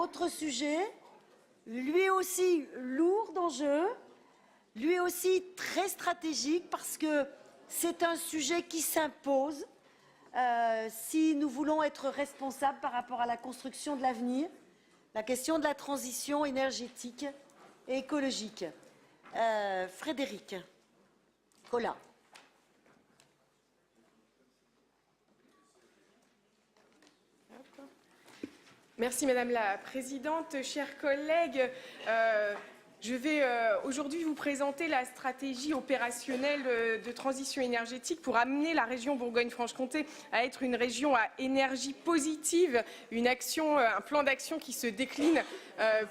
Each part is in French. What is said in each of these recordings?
Autre sujet, lui aussi lourd d'enjeux, lui aussi très stratégique parce que c'est un sujet qui s'impose si nous voulons être responsables par rapport à la construction de l'avenir, la question de la transition énergétique et écologique. Frédéric Collat. Merci Madame la Présidente, chers collègues. Je vais aujourd'hui vous présenter la stratégie opérationnelle de transition énergétique pour amener la région Bourgogne-Franche-Comté à être une région à énergie positive, une action, un plan d'action qui se décline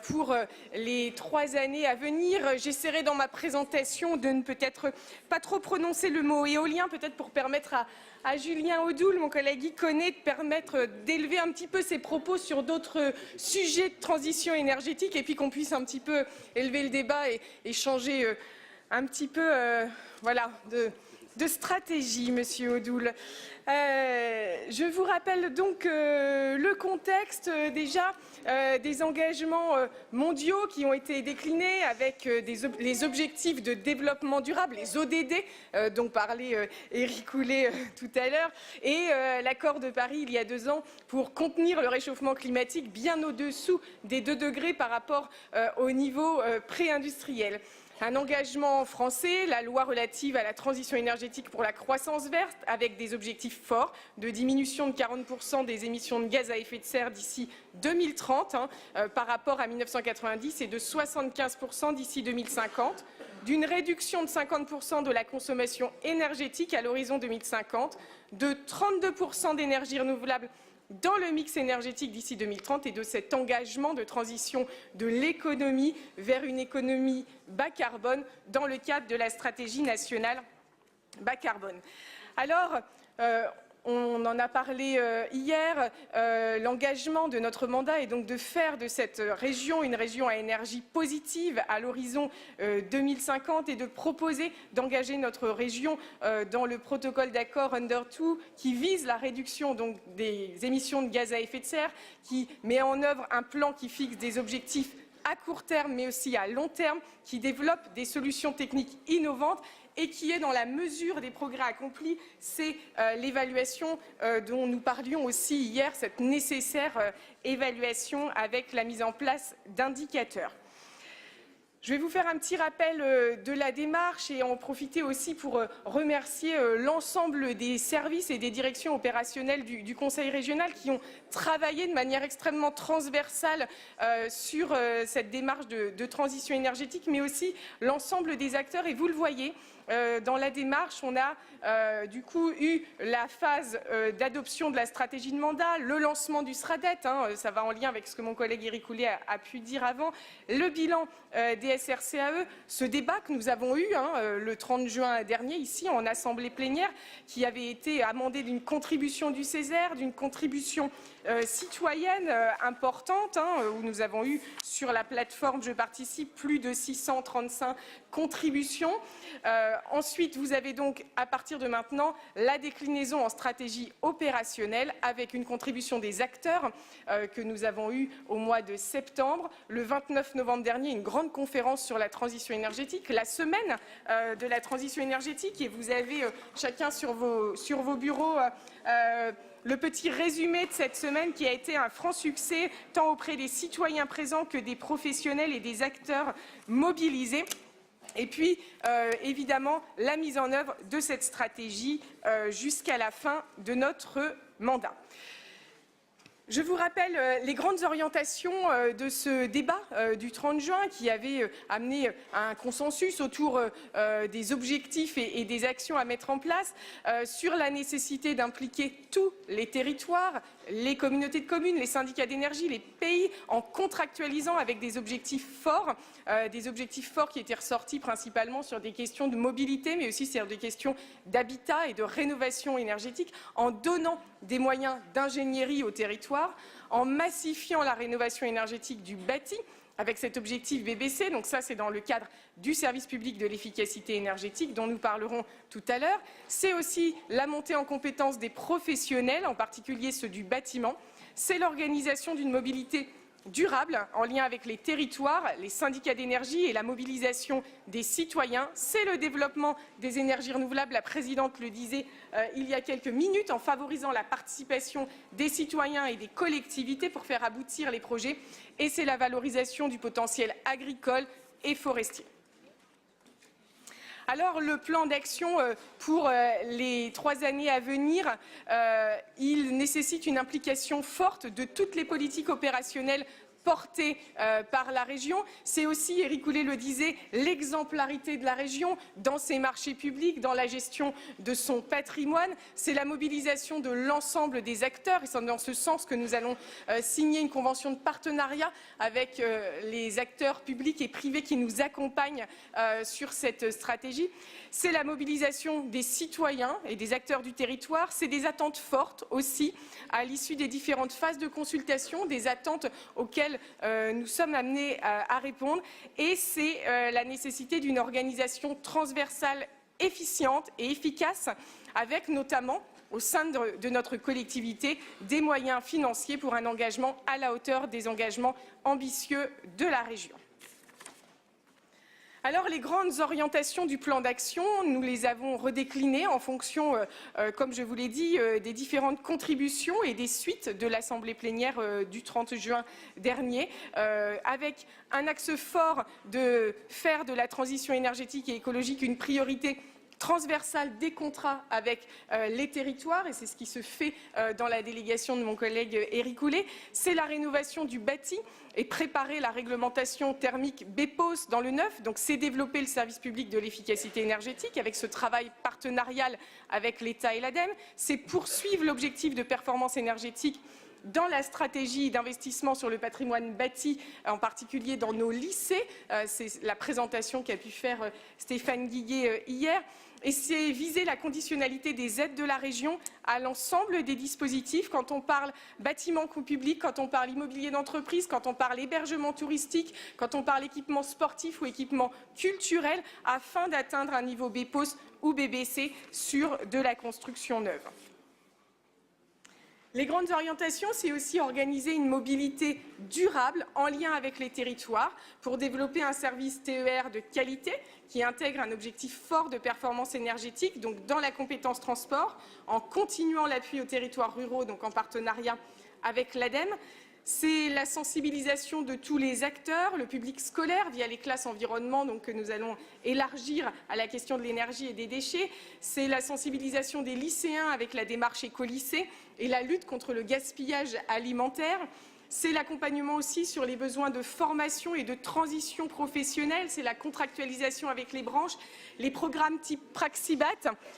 pour les 3 années à venir. J'essaierai dans ma présentation de ne peut-être pas trop prononcer le mot éolien, peut-être pour permettre à Julien Audoul, mon collègue Iconé, de permettre d'élever un petit peu ses propos sur d'autres sujets de transition énergétique et puis qu'on puisse un petit peu élever le débat et changer un petit peu voilà, de stratégie, Monsieur Audoul. Je vous rappelle donc le contexte déjà des engagements mondiaux qui ont été déclinés avec les objectifs de développement durable, les ODD, dont parlait Éric Houlet tout à l'heure, et l'accord de Paris il y a 2 ans pour contenir le réchauffement climatique bien au-dessous des 2 degrés par rapport au niveau pré-industriel. Un engagement français, la loi relative à la transition énergétique pour la croissance verte, avec des objectifs forts de diminution de 40% des émissions de gaz à effet de serre d'ici 2030 par rapport à 1990 et de 75% d'ici 2050, d'une réduction de 50% de la consommation énergétique à l'horizon 2050, de 32% d'énergie renouvelable dans le mix énergétique d'ici 2030 et de cet engagement de transition de l'économie vers une économie bas carbone dans le cadre de la stratégie nationale bas carbone. Alors, on en a parlé hier, l'engagement de notre mandat est donc de faire de cette région une région à énergie positive à l'horizon 2050 et de proposer d'engager notre région dans le protocole d'accord Under 2 qui vise la réduction donc, des émissions de gaz à effet de serre, qui met en œuvre un plan qui fixe des objectifs à court terme mais aussi à long terme, qui développe des solutions techniques innovantes et qui est dans la mesure des progrès accomplis, c'est l'évaluation dont nous parlions aussi hier, cette nécessaire évaluation avec la mise en place d'indicateurs. Je vais vous faire un petit rappel de la démarche et en profiter aussi pour remercier l'ensemble des services et des directions opérationnelles du Conseil régional qui ont travaillé de manière extrêmement transversale sur cette démarche de transition énergétique, mais aussi l'ensemble des acteurs. Et vous le voyez, dans la démarche, on a du coup eu la phase d'adoption de la stratégie de mandat, le lancement du SRADET, ça va en lien avec ce que mon collègue Éric Houlet a pu dire avant, le bilan des SRCAE, ce débat que nous avons eu le 30 juin dernier ici en assemblée plénière, qui avait été amendé d'une contribution du Césaire, d'une contribution citoyenne importante, où nous avons eu sur la plateforme Je participe plus de 635 contributions. Ensuite, vous avez donc à partir de maintenant la déclinaison en stratégie opérationnelle avec une contribution des acteurs que nous avons eue au mois de septembre. Le 29 novembre dernier, une grande conférence sur la transition énergétique, la semaine de la transition énergétique, et vous avez chacun sur vos bureaux le petit résumé de cette semaine qui a été un franc succès tant auprès des citoyens présents que des professionnels et des acteurs mobilisés. Et puis, évidemment, la mise en œuvre de cette stratégie jusqu'à la fin de notre mandat. Je vous rappelle les grandes orientations de ce débat du 30 juin qui avait amené un consensus autour des objectifs et des actions à mettre en place sur la nécessité d'impliquer tous les territoires, les communautés de communes, les syndicats d'énergie, les pays en contractualisant avec des objectifs forts qui étaient ressortis principalement sur des questions de mobilité mais aussi sur des questions d'habitat et de rénovation énergétique en donnant des moyens d'ingénierie au territoire, en massifiant la rénovation énergétique du bâti avec cet objectif BBC. Donc ça, c'est dans le cadre du service public de l'efficacité énergétique dont nous parlerons tout à l'heure. C'est aussi la montée en compétence des professionnels, en particulier ceux du bâtiment. C'est l'organisation d'une mobilité durable en lien avec les territoires, les syndicats d'énergie et la mobilisation des citoyens. C'est le développement des énergies renouvelables, la présidente le disait il y a quelques minutes, en favorisant la participation des citoyens et des collectivités pour faire aboutir les projets. Et c'est la valorisation du potentiel agricole et forestier. Alors, le plan d'action pour les 3 années à venir, il nécessite une implication forte de toutes les politiques opérationnelles portée par la région. C'est aussi, Éric Coulet le disait, l'exemplarité de la région dans ses marchés publics, dans la gestion de son patrimoine. C'est la mobilisation de l'ensemble des acteurs. Et c'est dans ce sens que nous allons signer une convention de partenariat avec les acteurs publics et privés qui nous accompagnent sur cette stratégie. C'est la mobilisation des citoyens et des acteurs du territoire. C'est des attentes fortes aussi à l'issue des différentes phases de consultation, des attentes auxquelles nous sommes amenés à répondre. Et c'est la nécessité d'une organisation transversale efficiente et efficace, avec notamment, au sein de notre collectivité, des moyens financiers pour un engagement à la hauteur des engagements ambitieux de la région. Alors, les grandes orientations du plan d'action, nous les avons redéclinées en fonction, comme je vous l'ai dit, des différentes contributions et des suites de l'Assemblée plénière du 30 juin dernier, avec un axe fort de faire de la transition énergétique et écologique une priorité transversale des contrats avec les territoires, et c'est ce qui se fait dans la délégation de mon collègue Éric Coulet. C'est la rénovation du bâti et préparer la réglementation thermique BEPOS dans le neuf. Donc c'est développer le service public de l'efficacité énergétique avec ce travail partenarial avec l'État et l'ADEME. C'est poursuivre l'objectif de performance énergétique dans la stratégie d'investissement sur le patrimoine bâti, en particulier dans nos lycées. C'est la présentation qu'a pu faire Stéphane Guillet hier. Et c'est viser la conditionnalité des aides de la région à l'ensemble des dispositifs. Quand on parle bâtiment public, quand on parle immobilier d'entreprise, quand on parle hébergement touristique, quand on parle équipement sportif ou équipement culturel, afin d'atteindre un niveau BEPOS ou BBC sur de la construction neuve. Les grandes orientations, c'est aussi organiser une mobilité durable en lien avec les territoires pour développer un service TER de qualité qui intègre un objectif fort de performance énergétique, donc dans la compétence transport, en continuant l'appui aux territoires ruraux, donc en partenariat avec l'ADEME. C'est la sensibilisation de tous les acteurs, le public scolaire via les classes environnement, donc que nous allons élargir à la question de l'énergie et des déchets. C'est la sensibilisation des lycéens avec la démarche écolycée et la lutte contre le gaspillage alimentaire. C'est l'accompagnement aussi sur les besoins de formation et de transition professionnelle. C'est la contractualisation avec les branches, les programmes type Praxibat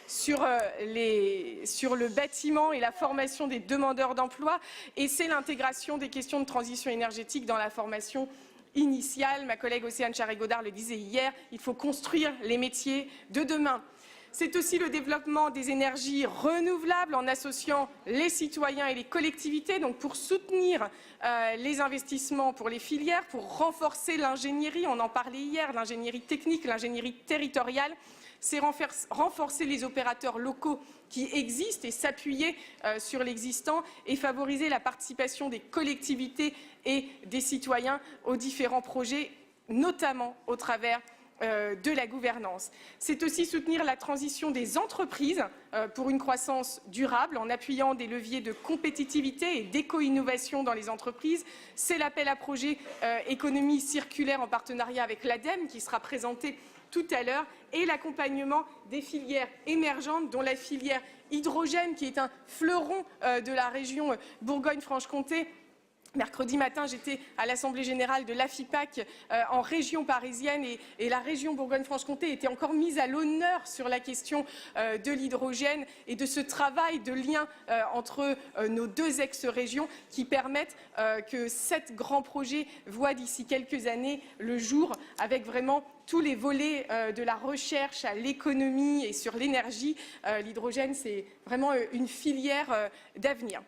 sur le bâtiment et la formation des demandeurs d'emploi. Et c'est l'intégration des questions de transition énergétique dans la formation initiale. Ma collègue Océane Charret-Godard le disait hier, il faut construire les métiers de demain. C'est aussi le développement des énergies renouvelables en associant les citoyens et les collectivités, donc pour soutenir les investissements pour les filières, pour renforcer l'ingénierie, on en parlait hier, l'ingénierie technique, l'ingénierie territoriale. C'est renforcer les opérateurs locaux qui existent et s'appuyer sur l'existant et favoriser la participation des collectivités et des citoyens aux différents projets, notamment au travers de la gouvernance. C'est aussi soutenir la transition des entreprises pour une croissance durable en appuyant des leviers de compétitivité et d'éco-innovation dans les entreprises. C'est l'appel à projet économie circulaire en partenariat avec l'ADEME qui sera présenté tout à l'heure et l'accompagnement des filières émergentes dont la filière hydrogène qui est un fleuron de la région Bourgogne-Franche-Comté. Mercredi matin, j'étais à l'Assemblée générale de l'AFIPAC en région parisienne et la région Bourgogne-Franche-Comté était encore mise à l'honneur sur la question de l'hydrogène et de ce travail de lien entre nos deux ex-régions qui permettent que 7 grands projets voient d'ici quelques années le jour avec vraiment tous les volets de la recherche à l'économie et sur l'énergie. L'hydrogène, c'est vraiment une filière d'avenir.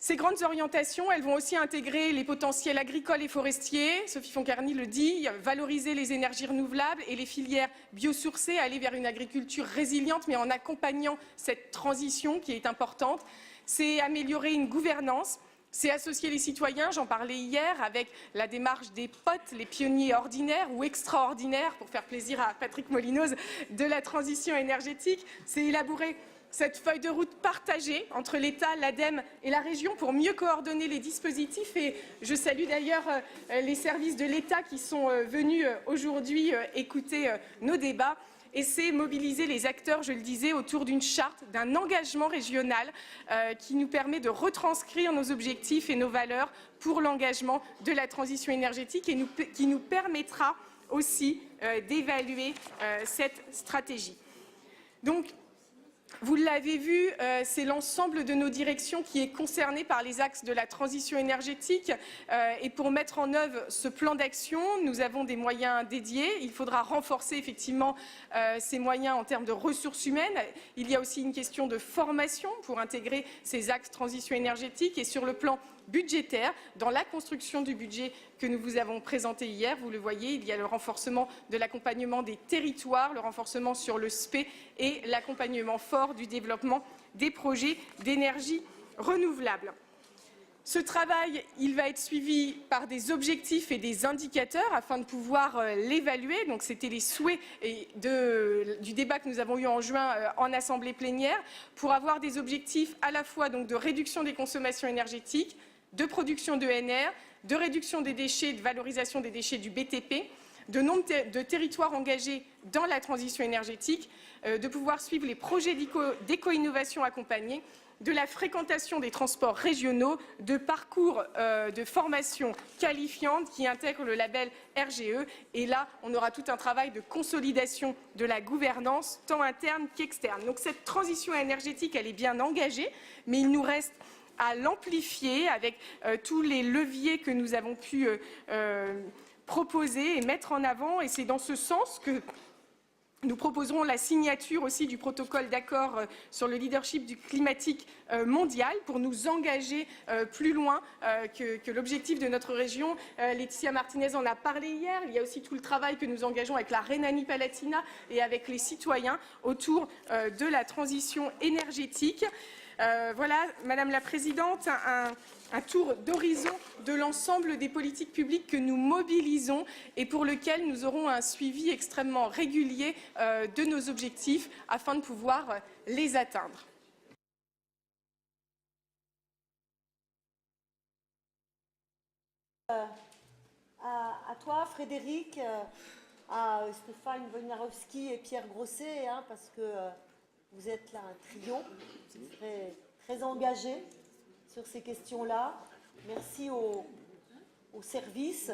Ces grandes orientations, elles vont aussi intégrer les potentiels agricoles et forestiers. Sophie Foncarny le dit, valoriser les énergies renouvelables et les filières biosourcées, aller vers une agriculture résiliente, mais en accompagnant cette transition qui est importante. C'est améliorer une gouvernance C'est associer les citoyens, j'en parlais hier, avec la démarche des POT, les pionniers ordinaires ou extraordinaires, pour faire plaisir à Patrick Molinoz, de la transition énergétique. C'est élaborer cette feuille de route partagée entre l'État, l'ADEME et la région pour mieux coordonner les dispositifs. Et je salue d'ailleurs les services de l'État qui sont venus aujourd'hui écouter nos débats. Et c'est mobiliser les acteurs, je le disais, autour d'une charte, d'un engagement régional qui nous permet de retranscrire nos objectifs et nos valeurs pour l'engagement de la transition énergétique et qui nous permettra aussi d'évaluer cette stratégie. Donc, vous l'avez vu, c'est l'ensemble de nos directions qui est concerné par les axes de la transition énergétique. Et pour mettre en œuvre ce plan d'action, nous avons des moyens dédiés. Il faudra renforcer effectivement ces moyens en termes de ressources humaines. Il y a aussi une question de formation pour intégrer ces axes transition énergétique. Et sur le plan budgétaire, dans la construction du budget que nous vous avons présenté hier, vous le voyez, il y a le renforcement de l'accompagnement des territoires, le renforcement sur le SPE et l'accompagnement fort du développement des projets d'énergie renouvelable. Ce travail, il va être suivi par des objectifs et des indicateurs afin de pouvoir l'évaluer. Donc, c'était les souhaits du débat que nous avons eu en juin en assemblée plénière pour avoir des objectifs à la fois donc, de réduction des consommations énergétiques, de production d'ENR, de réduction des déchets, de valorisation des déchets du BTP, de nombre de territoires engagés dans la transition énergétique, de pouvoir suivre les projets d'éco-innovation accompagnés, de la fréquentation des transports régionaux, de parcours de formation qualifiante qui intègrent le label RGE. Et là, on aura tout un travail de consolidation de la gouvernance, tant interne qu'externe. Donc cette transition énergétique, elle est bien engagée, mais il nous reste à l'amplifier avec tous les leviers que nous avons pu proposer et mettre en avant. Et c'est dans ce sens que nous proposerons la signature aussi du protocole d'accord sur le leadership du climatique mondial pour nous engager plus loin que l'objectif de notre région. Laetitia Martinez en a parlé hier. Il y a aussi tout le travail que nous engageons avec la Rhénanie-Palatinat et avec les citoyens autour de la transition énergétique. Voilà, Madame la Présidente, un tour d'horizon de l'ensemble des politiques publiques que nous mobilisons et pour lequel nous aurons un suivi extrêmement régulier de nos objectifs afin de pouvoir les atteindre. À toi, Frédéric, à Stéphane Wojnarowski et Pierre Grosset, parce que vous êtes là un trio très engagé sur ces questions-là. Merci aux services